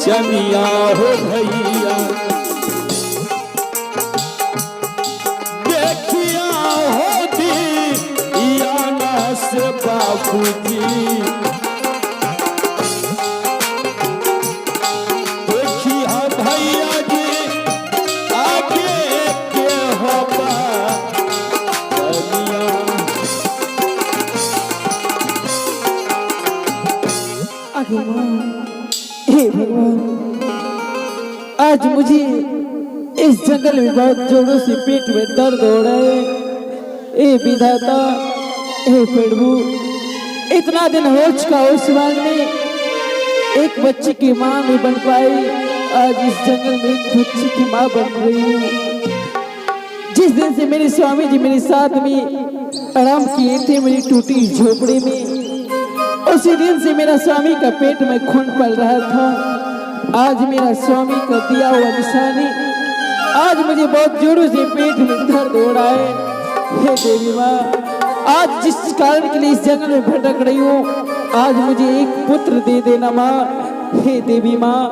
चनिया हो भैया देखिया होती याना से बाबूजी देखिया भैया जी आगे के होगा चनिया। हे भगवान, आज मुझे इस जंगल में बहुत जोरों से पेट में दर्द हो रहा है। ए विधाता, हे प्रभु, इतना दिन हो चुका उस मांगने एक बच्ची की माँ नहीं बन पाई, आज इस जंगल में एक बच्ची की माँ बन रही हूँ। जिस दिन से मेरे स्वामी जी मेरे साथ में आराम किए थे मेरी टूटी झोपड़ी में, उसी दिन से मेरा स्वामी का पेट में खून पल रहा था। आज मेरा स्वामी का दिया हुआ निशानी, आज मुझे बहुत जोरों से पेट में दर्द हो रहा है। हे देवी माँ, आज जिस कारण के लिए इस जंगल में भटक रही हूँ, आज मुझे एक पुत्र दे देना माँ। हे देवी माँ,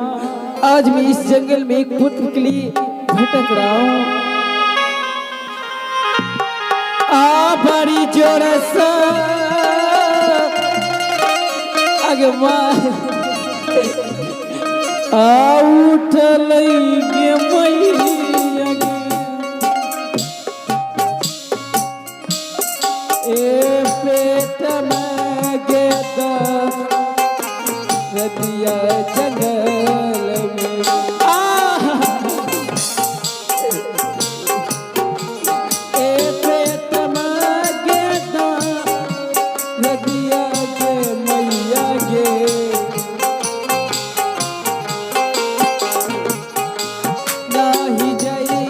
आज मैं इस जंगल में एक पुत्र के लिए भटक रहा हूँ। आ बड़ी जोर से आगे माँ उठल गे मैया गे, ए पेट में गे रतिया जंगल में ए पेट में गे रतिया गे मैया गे नाही जाई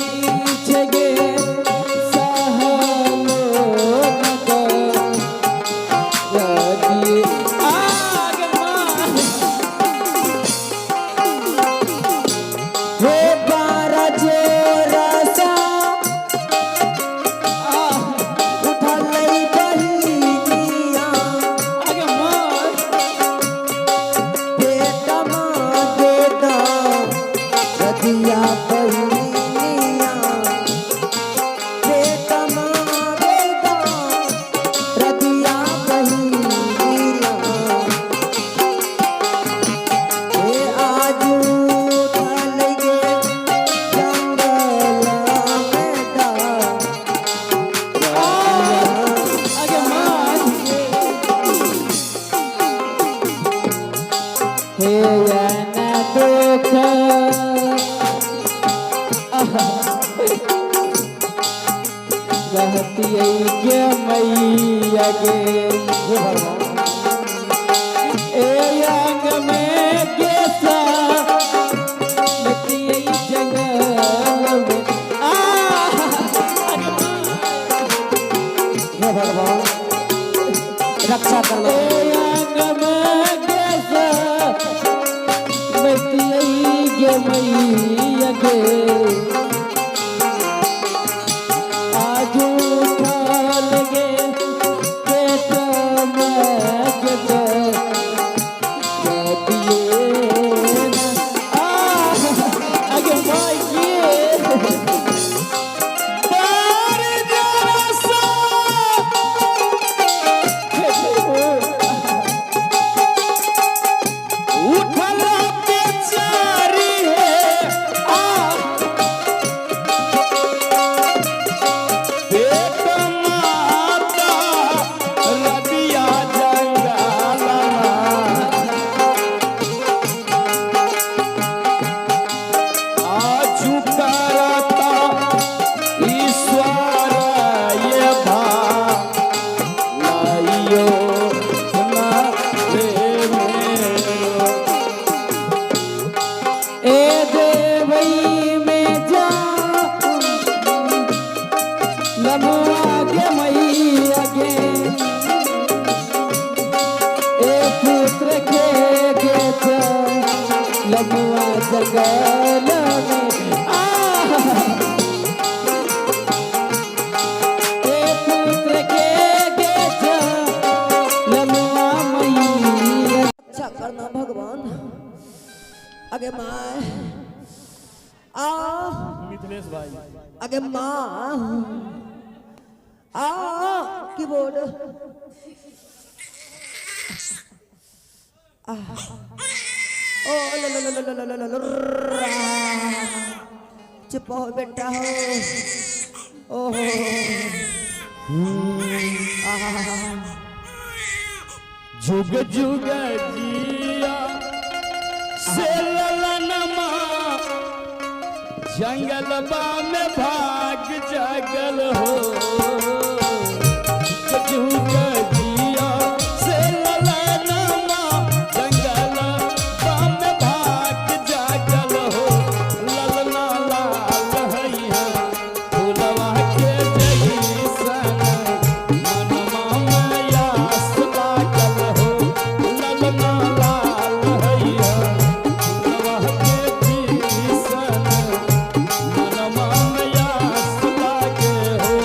छगे सहलो नदी आग मां हे बारा जोरा सा उठलई बहिनिया आग मां बेटा मां बेटा रतिया बहिनिया बेटा मां बेटा रतिया बहिनिया हे आज उठल गे जंगल बेटा आगे मां हे याना दुख रहती गे मैया गे ए अंग में गे सा रहती जंगल में रक्षा कर लो। ए अंग में गे सा रहती गे मैया गे आज उठल गे पेट में गे रतिये आगे भाई उठल बेचारी है लमुआ जंगल में पुत्र के लमुआ मैया। अच्छा करना भगवान, आगे माँ आ मिथिलेश भाई आगे माँ आ कीबोर्ड ओ लो लो लो लो लो लो लो चुप हो बेटा हो ओहो जुग जुग जिया से ललनमा जंगलबा में भाग जगल हो जुग जिया से ललनमा जंगलबा में भाग जगल हो ललना लाल हैया फूलवा के जैसन मनमा में आस लागल हो ललना लाल हैया फूलवा के जैसन मनमा में आस लागे हो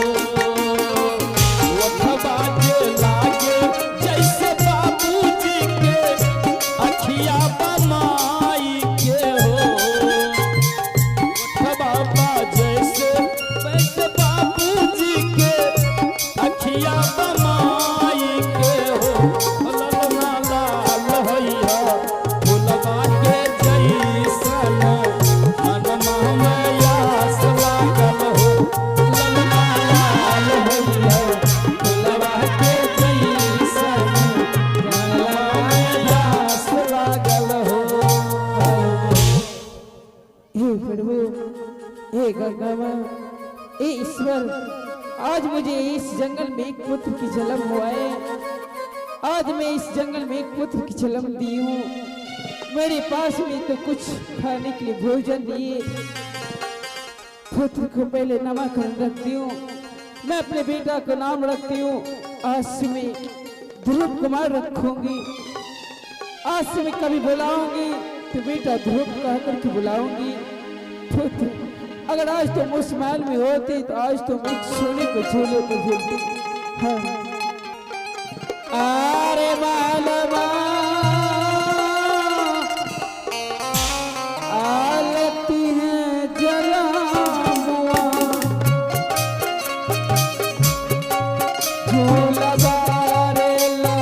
ओठवा के लागे जैसे बाबूजी के अखिया बमाई के हो बाबा जैसे वैसे बाबूजी के अखिया बमाई के हो ललना लाल हैया फूलवा के जैसन मनमा में आस लागल हो ललना लाल हैया फूलवा के जैसन मनमा में आस लागल हो हे प्रभु हे गंगा माँ हे ईश्वर आज मुझे इस जंगल में एक पुत्र की जन्म हुआ है। आज मैं इस जंगल में एक पुत्र की जन्म दी हूँ। मेरे पास में तो कुछ खाने के लिए भोजन दिए। पुत्र को पहले नामकरण रखती हूँ। मैं अपने बेटा का नाम रखती हूँ। आज से मैं ध्रुव कुमार रखूंगी। आज से मैं कभी बुलाऊंगी तो बेटा ध्रुव कह करके बुलाऊंगी। पुत्र अगर आज तुम उस महल में होते तो आज तुम एक सोने को झूले को झूलती। हाँ अरे मालवा आलती है जला मुआ झूला बारेला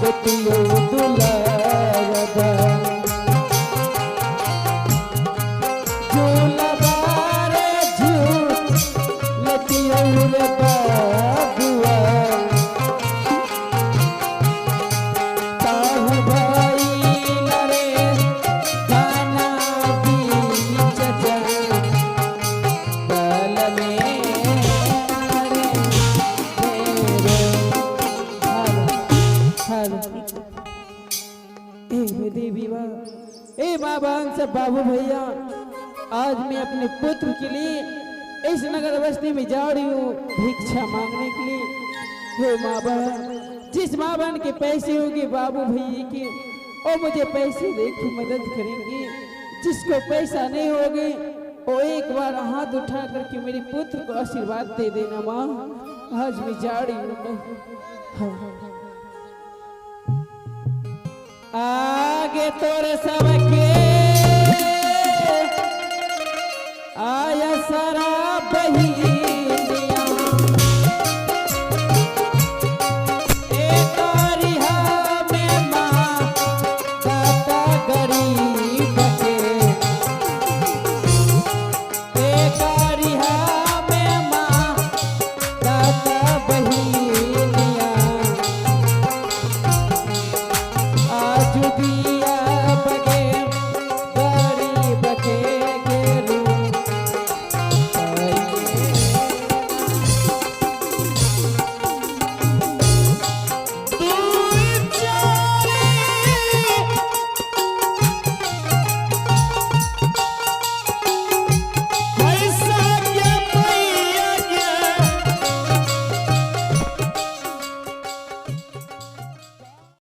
दुतियो दुलारदा झूला बारे झूलतियो रे बाबुआ ताहु भाई नरे खाना दी चचा कल में देवी माँ ए माँ बहन सब बाबू भैया आज मैं अपने पुत्र के लिए इस नगर बस्ती में जा रही हूँ भिक्षा मांगने के लिए। हे माँ बहन जिस माँ बहन के पैसे होंगे बाबू भैया के वो मुझे पैसे दे के मदद करेंगे। जिसको पैसा नहीं होगे वो एक बार हाथ उठा करके मेरे पुत्र को आशीर्वाद दे देना माँ। आज मैं जा रही हूँ। हाँ। आगे तोरे सबके